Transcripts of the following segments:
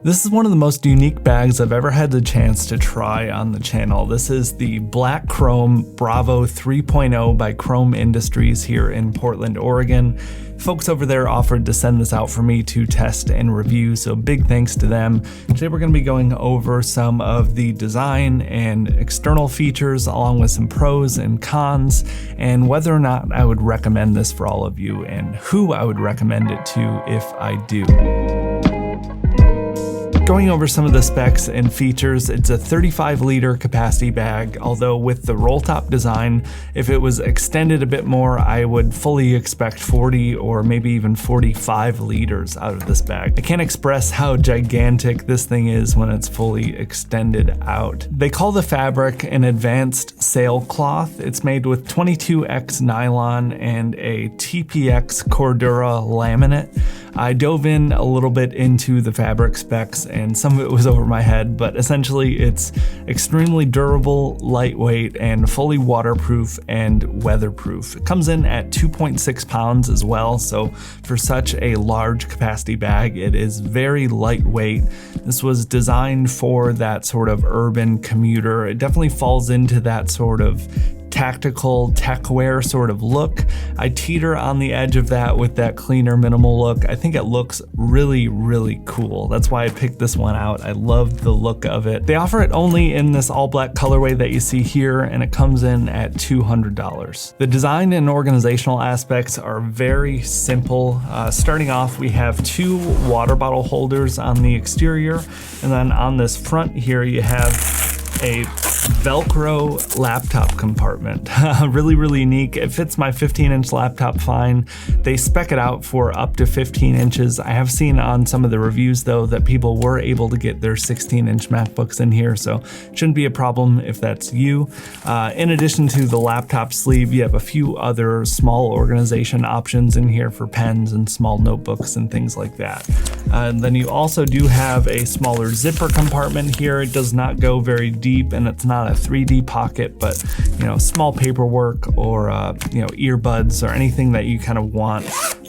This is one of the most unique bags I've ever had the chance to try on the channel. This is the Black Chrome Bravo 3.0 by Chrome Industries here in Portland, Oregon. Folks over there offered to send this out for me to test and review, so big thanks to them. Today we're going to be going over some of the design and external features along with some pros and cons and whether or not I would recommend this for all of you and who I would recommend it to if I do. Going over some of the specs and features, it's a 35-liter capacity bag, although with the Rolltop design, if it was extended a bit more, I would fully expect 40 or maybe even 45 liters out of this bag. I can't express how gigantic this thing is when it's fully extended out. They call the fabric an advanced sailcloth. It's made with 22X nylon and a TPX Cordura laminate. I dove in a little bit into the fabric specs and some of it was over my head, but essentially it's extremely durable, lightweight, and fully waterproof and weatherproof. It comes in at 2.6 pounds as well, so for such a large capacity bag, it is very lightweight. This was designed for that sort of urban commuter. It definitely falls into that sort of tactical tech wear sort of look. I teeter on the edge of that with that cleaner, minimal look. I think it looks really, really cool. That's why I picked this one out. I love the look of it. They offer it only in this all black colorway that you see here, and it comes in at $200. The design and organizational aspects are very simple. Starting off, we have two water bottle holders on the exterior, and then on this front here, you have a Velcro laptop compartment. Really, really unique. It fits my 15-inch laptop fine. They spec it out for up to 15 inches. I have seen on some of the reviews though that people were able to get their 16-inch MacBooks in here, so shouldn't be a problem if that's you. In addition to the laptop sleeve, you have a few other small organization options in here for pens and small notebooks and things like that. And then you also do have a smaller zipper compartment here. It does not go very deep and it's not a 3D pocket, but small paperwork or earbuds or anything that you kind of want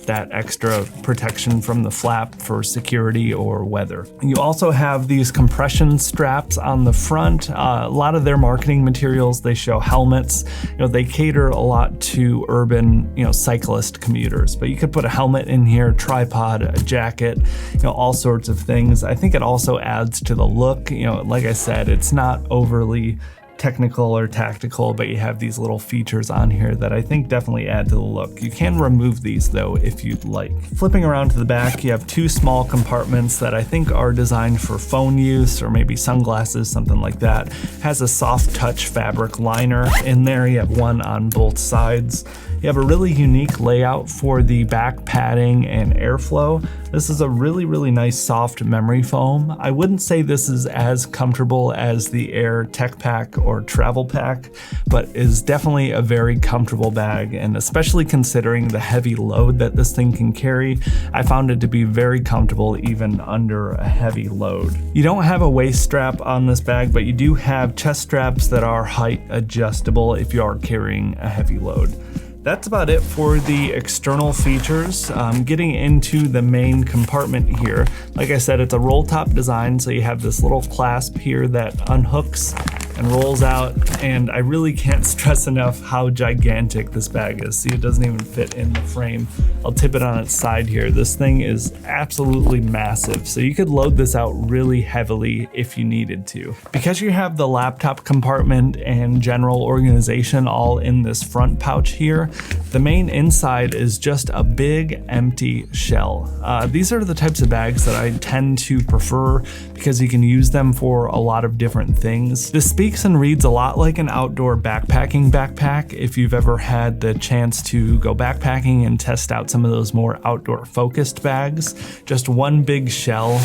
that extra protection from the flap for security or weather. You also have these compression straps on the front. A lot of their marketing materials, they show helmets. They cater a lot to urban, cyclist commuters, but you could put a helmet in here, tripod, a jacket, all sorts of things. I think it also adds to the look. Like I said, it's not overly technical or tactical, but you have these little features on here that I think definitely add to the look. You can remove these though if you'd like. Flipping around to the back, you have two small compartments that I think are designed for phone use or maybe sunglasses, something like that. Has a soft touch fabric liner in there. You have one on both sides. You have a really unique layout for the back padding and airflow. This is a really, really nice soft memory foam. I wouldn't say this is as comfortable as the Air Tech Pack or Travel Pack, but is definitely a very comfortable bag, and especially considering the heavy load that this thing can carry, I found it to be very comfortable even under a heavy load. You don't have a waist strap on this bag, but you do have chest straps that are height adjustable if you are carrying a heavy load. That's about it for the external features. Getting into the main compartment here, like I said, it's a roll top design, so you have this little clasp here that unhooks and rolls out, and I really can't stress enough how gigantic this bag is. See, it doesn't even fit in the frame. I'll tip it on its side here. This thing is absolutely massive, so you could load this out really heavily if you needed to. Because you have the laptop compartment and general organization all in this front pouch here, the main inside is just a big empty shell. These are the types of bags that I tend to prefer because you can use them for a lot of different things. This speaks and reads a lot like an outdoor backpacking backpack if you've ever had the chance to go backpacking and test out some of those more outdoor focused bags. Just one big shell.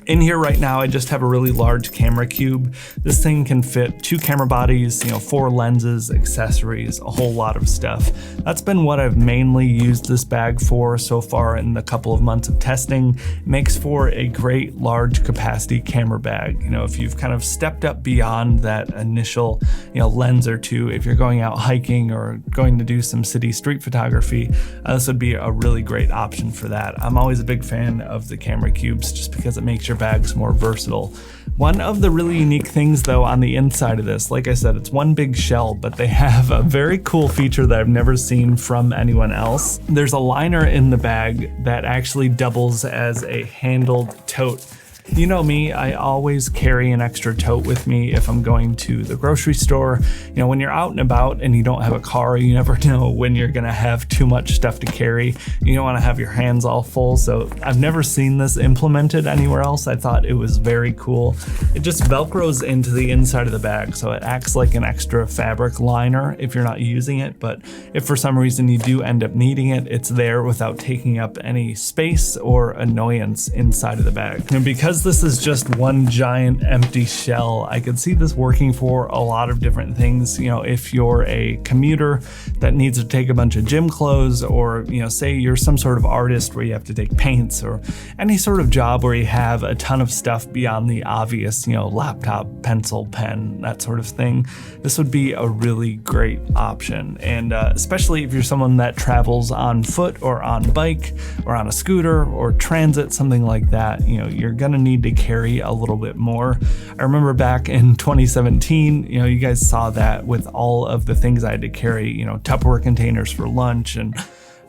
In here right now, I just have a really large camera cube. This thing can fit 2 camera bodies, 4 lenses, accessories, a whole lot of stuff. That's been what I've mainly used this bag for so far in the couple of months of testing. It makes for a great large capacity camera bag. If you've kind of stepped up beyond that initial, lens or 2, if you're going out hiking or going to do some city street photography, this would be a really great option for that. I'm always a big fan of the camera cubes just because it makes your bags more versatile. One of the really unique things though on the inside of this, like I said, it's one big shell, but they have a very cool feature that I've never seen from anyone else. There's a liner in the bag that actually doubles as a handled tote. You know me, I always carry an extra tote with me if I'm going to the grocery store. When you're out and about and you don't have a car, you never know when you're gonna have too much stuff to carry. You don't wanna have your hands all full, so I've never seen this implemented anywhere else. I thought it was very cool. It just Velcros into the inside of the bag, so it acts like an extra fabric liner if you're not using it, but if for some reason you do end up needing it, it's there without taking up any space or annoyance inside of the bag. And because this is just one giant empty shell, I could see this working for a lot of different things. If you're a commuter that needs to take a bunch of gym clothes, or say you're some sort of artist where you have to take paints, or any sort of job where you have a ton of stuff beyond the obvious, laptop, pencil, pen, that sort of thing, this would be a really great option. And especially if you're someone that travels on foot or on bike or on a scooter or transit, something like that, you're gonna need to carry a little bit more. I remember back in 2017, you guys saw that with all of the things I had to carry, Tupperware containers for lunch and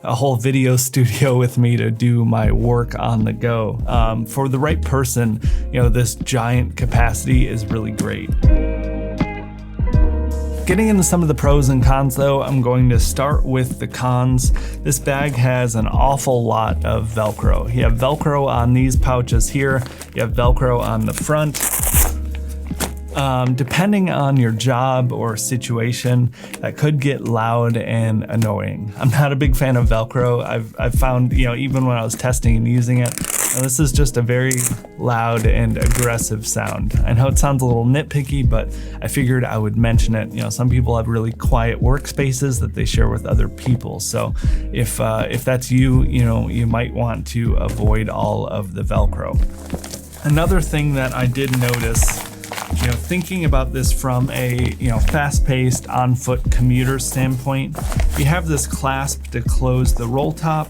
a whole video studio with me to do my work on the go. For the right person, this giant capacity is really great. Getting into some of the pros and cons though, I'm going to start with the cons. This bag has an awful lot of Velcro. You have Velcro on these pouches here, you have Velcro on the front. Depending on your job or situation, that could get loud and annoying. I'm not a big fan of Velcro. I've found, even when I was testing and using it, this is just a very loud and aggressive sound. I know it sounds a little nitpicky, but I figured I would mention it. Some people have really quiet workspaces that they share with other people. So if that's you, you might want to avoid all of the Velcro. Another thing that I did notice, thinking about this from a fast-paced on-foot commuter standpoint, you have this clasp to close the roll top.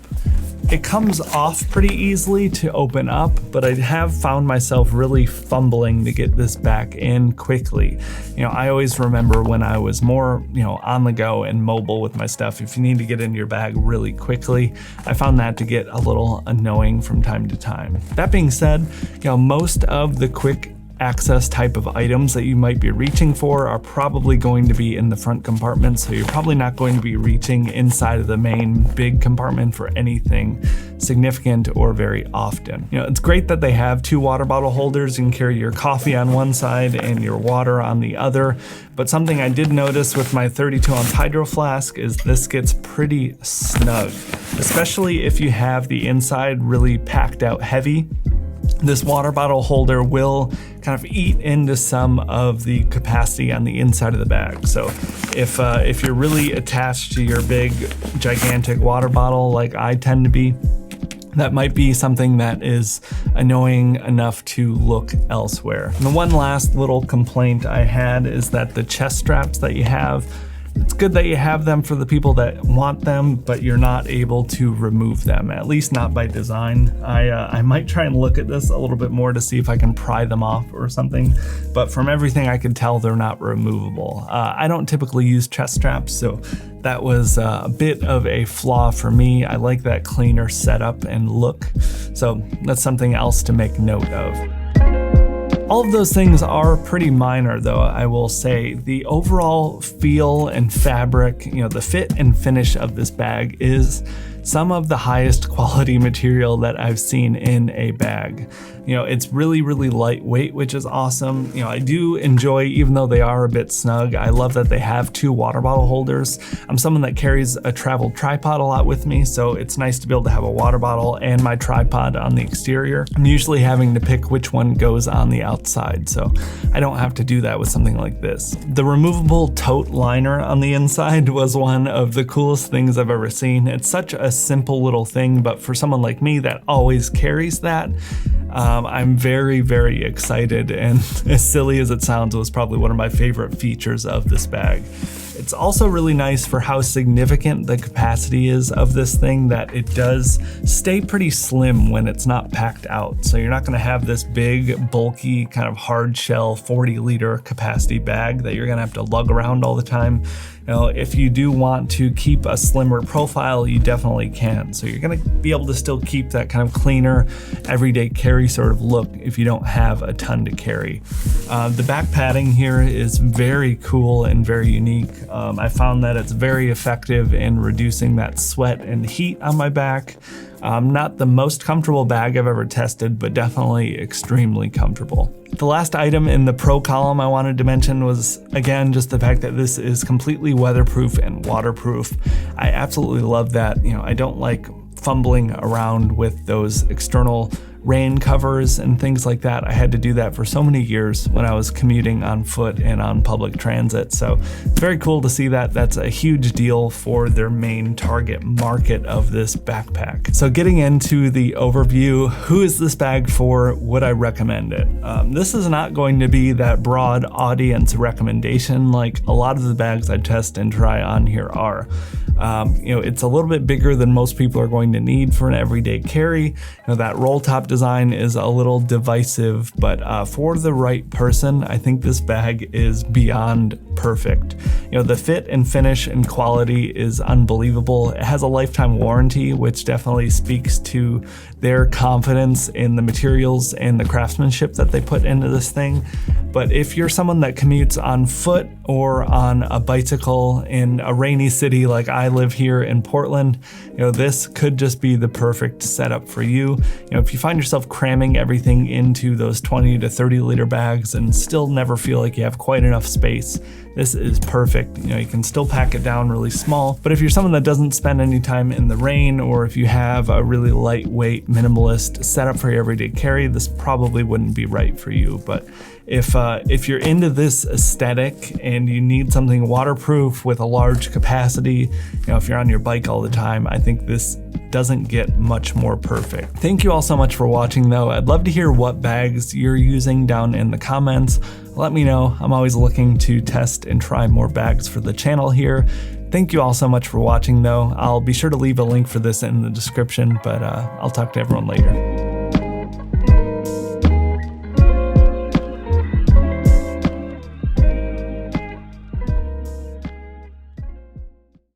It comes off pretty easily to open up, but I have found myself really fumbling to get this back in quickly. I always remember when I was more, on the go and mobile with my stuff, if you need to get in your bag really quickly, I found that to get a little annoying from time to time. That being said, most of the quick access type of items that you might be reaching for are probably going to be in the front compartment, so you're probably not going to be reaching inside of the main big compartment for anything significant or very often. It's great that they have 2 water bottle holders. You can carry your coffee on one side and your water on the other, but something I did notice with my 32-ounce hydro flask is this gets pretty snug, especially if you have the inside really packed out heavy. This water bottle holder will kind of eat into some of the capacity on the inside of the bag. So if you're really attached to your big, gigantic water bottle like I tend to be, that might be something that is annoying enough to look elsewhere. And the one last little complaint I had is that the chest straps that you have, it's good that you have them for the people that want them, but you're not able to remove them, at least not by design. I might try and look at this a little bit more to see if I can pry them off or something, but from everything I can tell, they're not removable. I don't typically use chest straps, so that was a bit of a flaw for me. I like that cleaner setup and look, so that's something else to make note of. All of those things are pretty minor though, I will say. The overall feel and fabric, the fit and finish of this bag is some of the highest quality material that I've seen in a bag. You know, it's really, really lightweight, which is awesome. You know, I do enjoy, even though they are a bit snug, I love that they have 2 water bottle holders. I'm someone that carries a travel tripod a lot with me, so it's nice to be able to have a water bottle and my tripod on the exterior. I'm usually having to pick which one goes on the outside, so I don't have to do that with something like this. The removable tote liner on the inside was one of the coolest things I've ever seen. It's such a simple little thing, but for someone like me that always carries that, I'm very, very excited, and as silly as it sounds, it was probably one of my favorite features of this bag. It's also really nice for how significant the capacity is of this thing that it does stay pretty slim when it's not packed out. So you're not going to have this big, bulky, kind of hard shell 40-liter capacity bag that you're going to have to lug around all the time. You know, if you do want to keep a slimmer profile, you definitely can. So you're going to be able to still keep that kind of cleaner, everyday carry sort of look if you don't have a ton to carry. The back padding here is very cool and very unique. I found that it's very effective in reducing that sweat and heat on my back. Not the most comfortable bag I've ever tested, but definitely extremely comfortable. The last item in the pro column I wanted to mention was, again, just the fact that this is completely weatherproof and waterproof. I absolutely love that. You know, I don't like fumbling around with those external rain covers and things like that. I had to do that for so many years when I was commuting on foot and on public transit. So it's very cool to see that. That's a huge deal for their main target market of this backpack. So getting into the overview, who is this bag for? Would I recommend it? This is not going to be that broad audience recommendation like a lot of the bags I test and try on here are. You know, it's a little bit bigger than most people are going to need for an everyday carry. You know, that roll top design is a little divisive, but for the right person, I think this bag is beyond perfect. You know, the fit and finish and quality is unbelievable. It has a lifetime warranty, which definitely speaks to their confidence in the materials and the craftsmanship that they put into this thing. But if you're someone that commutes on foot or on a bicycle in a rainy city like I live here in Portland, you know, this could just be the perfect setup for you. You know, if you find yourself cramming everything into those 20 to 30 liter bags and still never feel like you have quite enough space, this is perfect. You know, you can still pack it down really small, but if you're someone that doesn't spend any time in the rain, or if you have a really lightweight, minimalist setup for your everyday carry, this probably wouldn't be right for you. But if you're into this aesthetic and you need something waterproof with a large capacity, you know, if you're on your bike all the time, I think this doesn't get much more perfect. Thank you all so much for watching though. I'd love to hear what bags you're using down in the comments. Let me know. I'm always looking to test and try more bags for the channel here. Thank you all so much for watching though. I'll be sure to leave a link for this in the description, but I'll talk to everyone later.